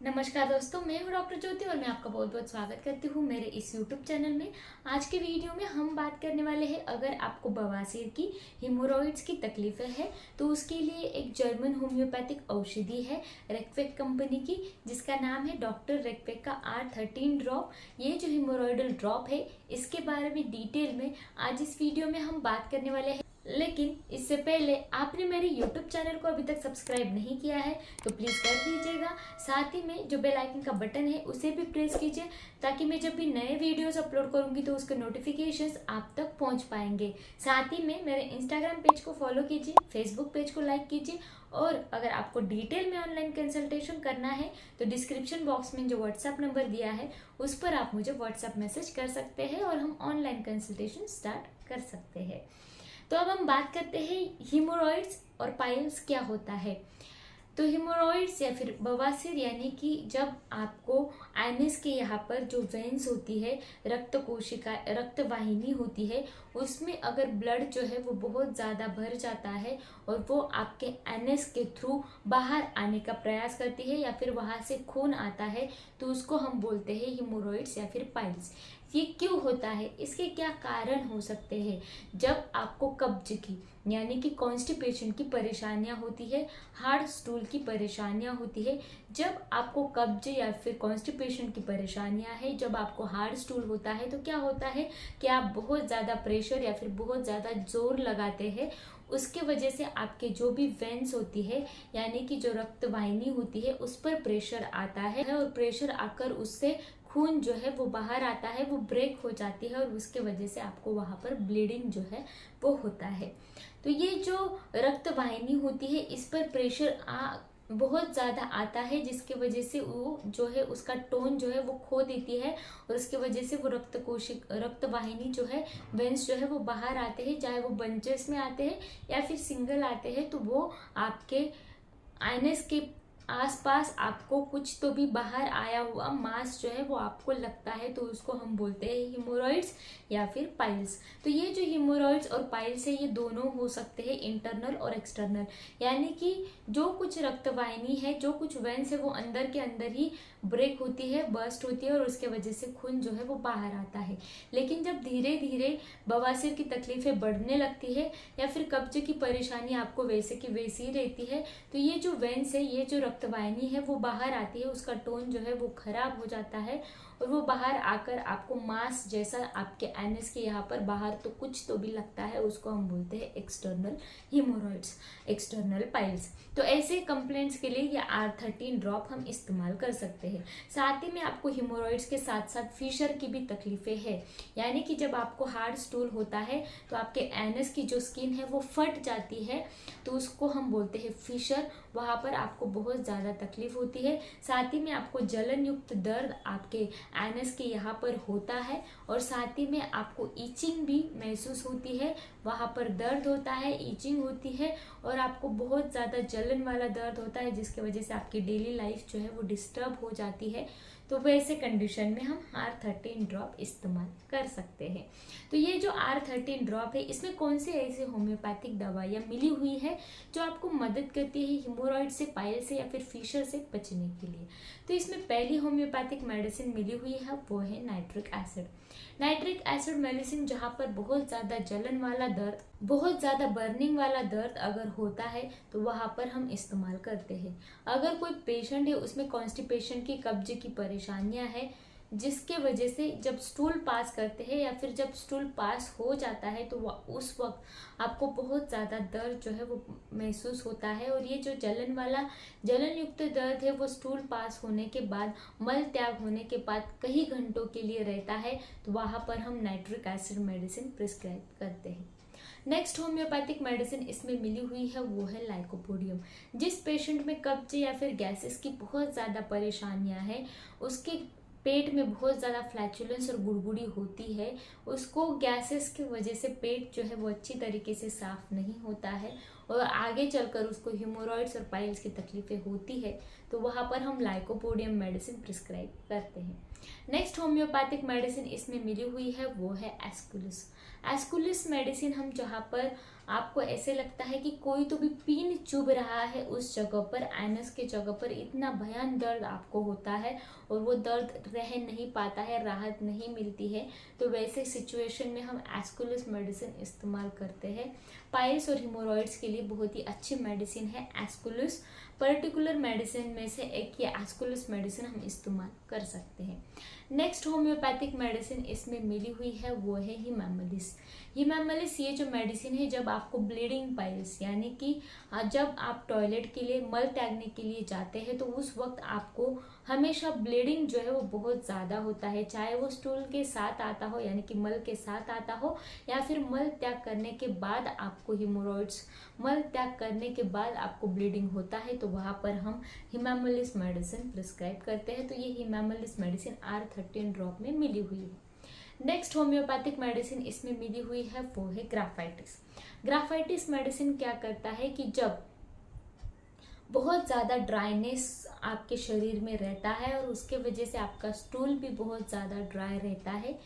नमस्कार दोस्तों, मैं हूं डॉक्टर ज्योति और मैं आपका बहुत बहुत स्वागत करती हूं मेरे इस YouTube चैनल में। आज के वीडियो में हम बात करने वाले हैं, अगर आपको बवासीर की, हिमोरॉइड्स की तकलीफें हैं तो उसके लिए एक जर्मन होम्योपैथिक औषधि है रेक्वेक कंपनी की, जिसका नाम है डॉक्टर रेक्वेक का R13 ड्रॉप। ये जो हिमोरॉइडल ड्रॉप है इसके बारे में डिटेल में आज इस वीडियो में हम बात करने वाले हैं। लेकिन इससे पहले आपने मेरे YouTube चैनल को अभी तक सब्सक्राइब नहीं किया है तो प्लीज़ कर दीजिएगा। साथ ही में जो बेल आइकन का बटन है उसे भी प्रेस कीजिए, ताकि मैं जब भी नए वीडियोस अपलोड करूंगी तो उसके नोटिफिकेशंस आप तक पहुंच पाएंगे। साथ ही में मेरे इंस्टाग्राम पेज को फॉलो कीजिए, फेसबुक पेज को लाइक कीजिए, और अगर आपको डिटेल में ऑनलाइन कंसल्टेशन करना है तो डिस्क्रिप्शन बॉक्स में जो व्हाट्सएप नंबर दिया है उस पर आप मुझे व्हाट्सएप मैसेज कर सकते हैं और हम ऑनलाइन कंसल्टेशन स्टार्ट कर सकते हैं। तो अब हम बात करते हैं हिमोरॉइड्स और पाइल्स क्या होता है। तो हिमोरॉइड्स या फिर बवासीर यानी कि जब आपको एनस के यहाँ पर जो वेन्स होती है, रक्त कोशिका, रक्त वाहिनी होती है, उसमें अगर ब्लड जो है वो बहुत ज़्यादा भर जाता है और वो आपके एनस के थ्रू बाहर आने का प्रयास करती है या फिर वहाँ से खून आता है, तो उसको हम बोलते हैं हिमोरॉइड्स या फिर पाइल्स। ये क्यों होता है, इसके क्या कारण हो सकते हैं? जब आपको कब्ज की यानी कि कॉन्स्टिपेशन की परेशानियां होती है, हार्ड स्टूल की परेशानियां होती है, जब आपको कब्ज या फिर कॉन्स्टिपेशन की परेशानियां है, जब आपको हार्ड स्टूल होता है, तो क्या होता है कि आप बहुत ज़्यादा प्रेशर या फिर बहुत ज़्यादा जोर लगाते हैं। उसके वजह से आपके जो भी वेन्स होती है यानी कि जो रक्त वाहिनी होती है उस पर प्रेशर आता है, और प्रेशर आकर उससे खून जो है वो बाहर आता है, वो ब्रेक हो जाती है और उसके वजह से आपको वहाँ पर ब्लीडिंग जो है वो होता है। तो ये जो रक्त वाहिनी होती है इस पर प्रेशर बहुत ज़्यादा आता है, जिसके वजह से वो जो है उसका टोन जो है वो खो देती है, और उसके वजह से वो रक्त वाहिनी जो है, वेंस जो है वो बाहर आते हैं, चाहे वो बंचेस में आते हैं या फिर सिंगल आते हैं, तो वो आपके आइनस के आसपास आपको कुछ तो भी बाहर आया हुआ मास जो है वो आपको लगता है, तो उसको हम बोलते हैं हिमोरॉइड्स या फिर पाइल्स। तो ये जो हिमोरॉइड्स और पाइल्स है ये दोनों हो सकते हैं इंटरनल और एक्सटर्नल, यानी कि जो कुछ रक्तवाहिनी है, जो कुछ वेंस है वो अंदर के अंदर ही ब्रेक होती है, बर्स्ट होती है, और उसके वजह से खून जो है वो बाहर आता है। लेकिन जब धीरे धीरे बवासीर की तकलीफें बढ़ने लगती है या फिर कब्ज की परेशानी आपको वैसे की वैसी ही रहती है, तो ये जो वेंस है, ये जो रक्तवाहिनी है वो बाहर आती है, उसका टोन जो है वो खराब हो जाता है, और वो बाहर आकर आपको मास जैसा आपके एनस के यहाँ पर बाहर तो कुछ तो भी लगता है, उसको हम बोलते हैं एक्सटर्नल हिमोरॉइड्स, एक्सटर्नल पाइल्स। तो ऐसे कंप्लेंट्स के लिए ये R13 ड्रॉप हम इस्तेमाल कर सकते हैं। साथ ही में आपको हिमोरॉइड्स के साथ साथ फिशर की भी तकलीफें हैं, यानी कि जब आपको हार्ड स्टूल होता है तो आपके एनस की जो स्किन है वो फट जाती है, तो उसको हम बोलते हैं फिशर। वहाँ पर आपको बहुत ज़्यादा तकलीफ होती है। साथ ही में आपको जलन युक्त दर्द आपके एनस के यहाँ पर होता है, और साथ ही में आपको ईचिंग भी महसूस होती है, वहाँ पर दर्द होता है, ईचिंग होती है, और आपको बहुत ज़्यादा जलन वाला दर्द होता है, जिसकी वजह से आपकी डेली लाइफ जो है वो डिस्टर्ब हो जाती है। तो वैसे कंडीशन में हम R13 ड्रॉप इस्तेमाल कर सकते हैं। तो ये जो R13 ड्रॉप है, इसमें कौन से ऐसे होम्योपैथिक दवाइयाँ मिली हुई है जो आपको मदद करती है हिमोरॉइड से, पाइल से या फिर फिशर से बचने के लिए। तो इसमें पहली होम्योपैथिक मेडिसिन मिली हुई है वो है nitric acid. Nitric acid medicine जहाँ पर बहुत ज़्यादा जलन वाला दर्द, बहुत ज़्यादा बर्निंग वाला दर्द अगर होता है तो वहाँ पर हम इस्तेमाल करते हैं। अगर कोई पेशेंट है उसमें कॉन्स्टिपेशन की, कब्ज की परेशानियाँ हैं, जिसके वजह से जब स्टूल पास करते हैं या फिर जब स्टूल पास हो जाता है तो उस वक्त आपको बहुत ज़्यादा दर्द जो है वो महसूस होता है, और ये जो जलन युक्त दर्द है वो स्टूल पास होने के बाद, मल त्याग होने के बाद कई घंटों के लिए रहता है, तो वहाँ पर हम नाइट्रिक एसिड मेडिसिन प्रिस्क्राइब करते हैं। नेक्स्ट होम्योपैथिक मेडिसिन इसमें मिली हुई है वो है लाइकोपोडियम। जिस पेशेंट में कब्ज या फिर गैसेस की बहुत ज़्यादा परेशानियां हैं, उसके पेट में बहुत ज़्यादा फ्लैचुलेंस और गुड़गुड़ी होती है, उसको गैसेस की वजह से पेट जो है वो अच्छी तरीके से साफ नहीं होता है, और आगे चलकर उसको हिमोरॉइड्स और पाइल्स की तकलीफें होती है तो वहाँ पर हम लाइकोपोडियम मेडिसिन प्रिस्क्राइब करते हैं। नेक्स्ट होम्योपैथिक मेडिसिन इसमें मिली हुई है वो है एस्कुलिस। एस्कुलिस मेडिसिन हम जहाँ पर आपको ऐसे लगता है कि कोई तो भी पिन चुभ रहा है उस जगह पर, एनस के जगह पर इतना भयान दर्द आपको होता है और वो दर्द रह नहीं पाता है, राहत नहीं मिलती है, तो वैसे सिचुएशन में हम एस्कुलिस मेडिसिन इस्तेमाल करते हैं। पाइल्स और हिमोरॉइड्स के लिए बहुत ही अच्छी मेडिसिन है एस्कुलिस। पर्टिकुलर मेडिसिन में से एक ये एस्कुलिस मेडिसिन हम इस्तेमाल कर सकते हैं। नेक्स्ट होम्योपैथिक मेडिसिन इसमें मिली हुई है वो है हिमामलिस। हिमामलिस ये जो मेडिसिन है, जब आपको ब्लीडिंग पाइल्स यानी कि जब आप टॉयलेट के लिए मल त्यागने के लिए जाते हैं तो उस वक्त आपको हमेशा ब्लीडिंग जो है वो बहुत ज़्यादा होता है, चाहे वो स्टूल के साथ आता हो यानी कि मल के साथ आता हो या फिर मल त्याग करने के बाद आपको हिमोरॉइड्स, मल त्याग करने के बाद आपको ब्लीडिंग होता है, तो वहाँ पर हम हिमामलिस मेडिसिन प्रिस्क्राइब करते हैं। तो ये हिमामलिस मेडिसिन R13 ड्रॉप में मिली हुई है। नेक्स्ट होम्योपैथिक मेडिसिन इसमें मिली हुई है वो है ग्राफाइटिस। ग्राफाइटिस मेडिसिन क्या करता है कि जब बहुत ज़्यादा ड्राइनेस आपके शरीर में रहता है और उसके वजह से आपका स्टूल भी बहुत ज़्यादा ड्राई रहता है,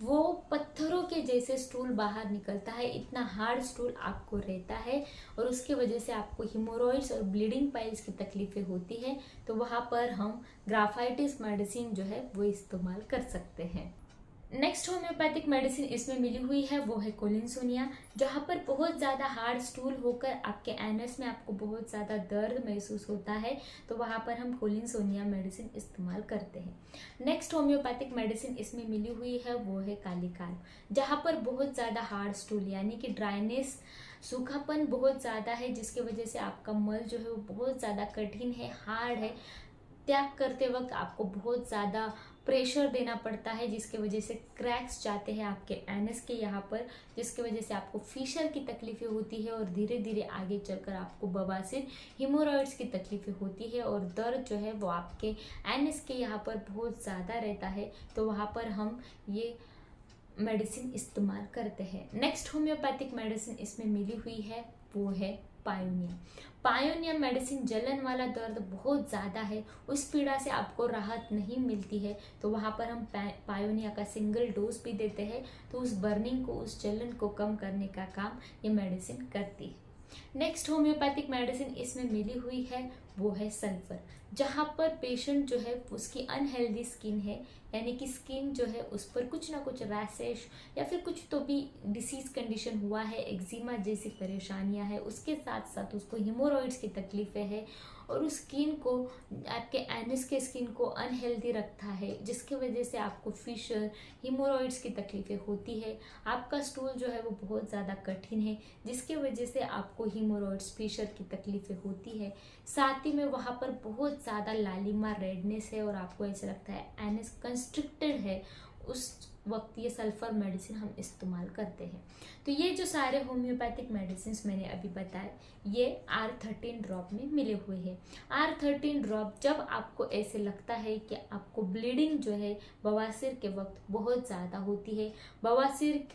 वो पत्थरों के जैसे स्टूल बाहर निकलता है, इतना हार्ड स्टूल आपको रहता है और उसके वजह से आपको हिमोरॉइड्स और ब्लीडिंग पाइल्स की तकलीफें होती है, तो वहाँ पर हम ग्राफाइटिस मेडिसिन जो है वो इस्तेमाल कर सकते हैं। नेक्स्ट होम्योपैथिक मेडिसिन इसमें मिली हुई है वो है कोलिनसोनिया। जहाँ पर बहुत ज़्यादा हार्ड स्टूल होकर आपके एनस में आपको बहुत ज़्यादा दर्द महसूस होता है, तो वहाँ पर हम कोलिनसोनिया मेडिसिन इस्तेमाल करते हैं। नेक्स्ट होम्योपैथिक मेडिसिन इसमें मिली हुई है वो है कालीकाल। जहाँ पर बहुत ज़्यादा हार्ड स्टूल यानी कि ड्राइनेस, सूखापन बहुत ज़्यादा है, जिसकी वजह से आपका मल जो है वो बहुत ज़्यादा कठिन है, हार्ड है, त्याग करते वक्त आपको बहुत ज़्यादा प्रेशर देना पड़ता है, जिसके वजह से क्रैक्स जाते हैं आपके एनस के यहाँ पर, जिसके वजह से आपको फिशर की तकलीफें होती है और धीरे धीरे आगे चलकर आपको बवासीर, हिमोरॉइड्स की तकलीफें होती है और दर्द जो है वो आपके एनस के यहाँ पर बहुत ज़्यादा रहता है, तो वहाँ पर हम ये मेडिसिन इस्तेमाल करते हैं। नेक्स्ट होम्योपैथिक मेडिसिन इसमें मिली हुई है वो है पायोनिया। पायोनिया मेडिसिन, जलन वाला दर्द बहुत ज़्यादा है, उस पीड़ा से आपको राहत नहीं मिलती है, तो वहाँ पर हम पायोनिया का सिंगल डोज भी देते हैं, तो उस बर्निंग को, उस जलन को कम करने का काम ये मेडिसिन करती है। नेक्स्ट होम्योपैथिक मेडिसिन इसमें मिली हुई है वो है सल्फर। जहाँ पर पेशेंट जो है उसकी अनहेल्दी स्किन है, यानी कि स्किन जो है उस पर कुछ ना कुछ रैशेस या फिर कुछ तो भी डिसीज कंडीशन हुआ है, एक्जिमा जैसी परेशानियां है, उसके साथ साथ उसको हिमोरॉइड्स की तकलीफें है और उस स्किन को, आपके एनस के स्किन को अनहेल्दी रखता है, जिसकी वजह से आपको फिशर, हिमोरॉइड्स की तकलीफें होती है, आपका स्टूल जो है वो बहुत ज़्यादा कठिन है, जिसकी वजह से आपको हिमोरॉइड्स, फिशर की तकलीफें होती है, साथ ही में वहाँ पर बहुत ज़्यादा लालिमा रेडनेस है और आपको ऐसा लगता है एनस कंस्ट्रिक्टेड है, उस वक्त ये सल्फर मेडिसिन हम इस्तेमाल करते हैं। तो ये जो सारे होम्योपैथिक मेडिसिन मैंने अभी बताए ये R13 ड्रॉप में मिले हुए हैं। R13 ड्रॉप, जब आपको ऐसे लगता है कि आपको ब्लीडिंग जो है बवासीर के वक्त बहुत ज़्यादा होती है, बवासीर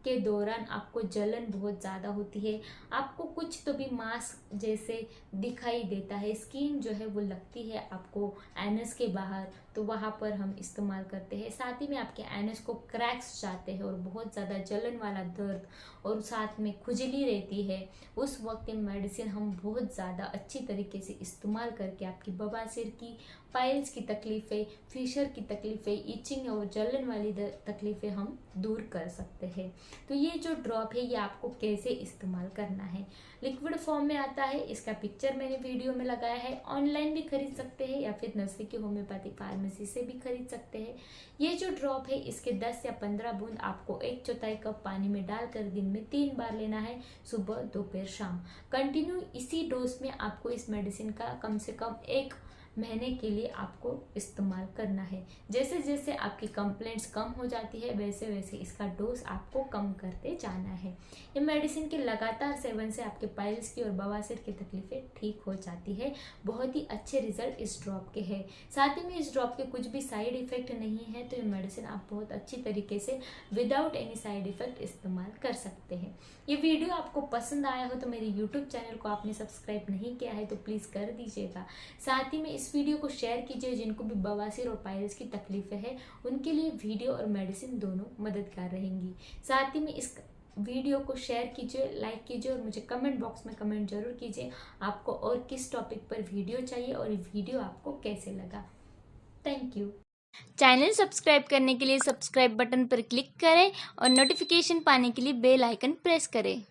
के दौरान आपको जलन बहुत ज़्यादा होती है, आपको कुछ तो भी मांस जैसे दिखाई देता है, स्किन जो है वो लगती है आपको एनस के बाहर, तो वहाँ पर हम इस्तेमाल करते हैं। साथ ही में आपके एनस को क्रैक्स जाते हैं और बहुत ज़्यादा जलन वाला दर्द और साथ में खुजली रहती है, उस वक्त ये मेडिसिन हम बहुत ज़्यादा अच्छी तरीके से इस्तेमाल करके आपकी बवासीर की, पाइल्स की तकलीफ़ें, फिशर की तकलीफ़ें, इचिंग और जलन वाली तकलीफ़ें हम दूर कर सकते हैं। तो ये जो ड्रॉप है ये आपको कैसे इस्तेमाल करना है, लिक्विड फॉर्म में आता है, इसका पिक्चर मैंने वीडियो में लगाया है, ऑनलाइन भी खरीद सकते हैं या फिर नज़दीकी होम्योपैथिक फार्मेसी से भी खरीद सकते हैं। ये जो ड्रॉप है इसके 10 या 15 बूंद आपको 1/4 कप पानी में डालकर दिन में 3 बार लेना है, सुबह, दोपहर, शाम। कंटिन्यू इसी डोज में आपको इस मेडिसिन का कम से कम 1 महीने के लिए आपको इस्तेमाल करना है। जैसे जैसे आपकी कंप्लेंट्स कम हो जाती है वैसे वैसे इसका डोज आपको कम करते जाना है। ये मेडिसिन के लगातार सेवन से आपके पाइल्स की और बवासीर की तकलीफें ठीक हो जाती है। बहुत ही अच्छे रिजल्ट इस ड्रॉप के हैं। साथ ही में इस ड्रॉप के कुछ भी साइड इफेक्ट नहीं है, तो ये मेडिसिन आप बहुत अच्छी तरीके से विदाउट एनी साइड इफेक्ट इस्तेमाल कर सकते हैं। ये वीडियो आपको पसंद आया हो तो मेरे यूट्यूब चैनल को आपने सब्सक्राइब नहीं किया है तो प्लीज़ कर दीजिएगा। साथ ही में इस वीडियो को शेयर कीजिए जिनको भी बवासीर और पाइल्स की तकलीफें हैं, उनके लिए वीडियो और मेडिसिन दोनों मददगार रहेंगी। साथ ही में इस वीडियो को शेयर कीजिए, लाइक कीजिए और मुझे कमेंट बॉक्स में कमेंट जरूर कीजिए आपको और किस टॉपिक पर वीडियो चाहिए और ये वीडियो आपको कैसे लगा। Thank you. चैनल सब्सक्राइब करने के लिए सब्सक्राइब बटन पर क्लिक करें और नोटिफिकेशन पाने के लिए बेल आइकन प्रेस करें।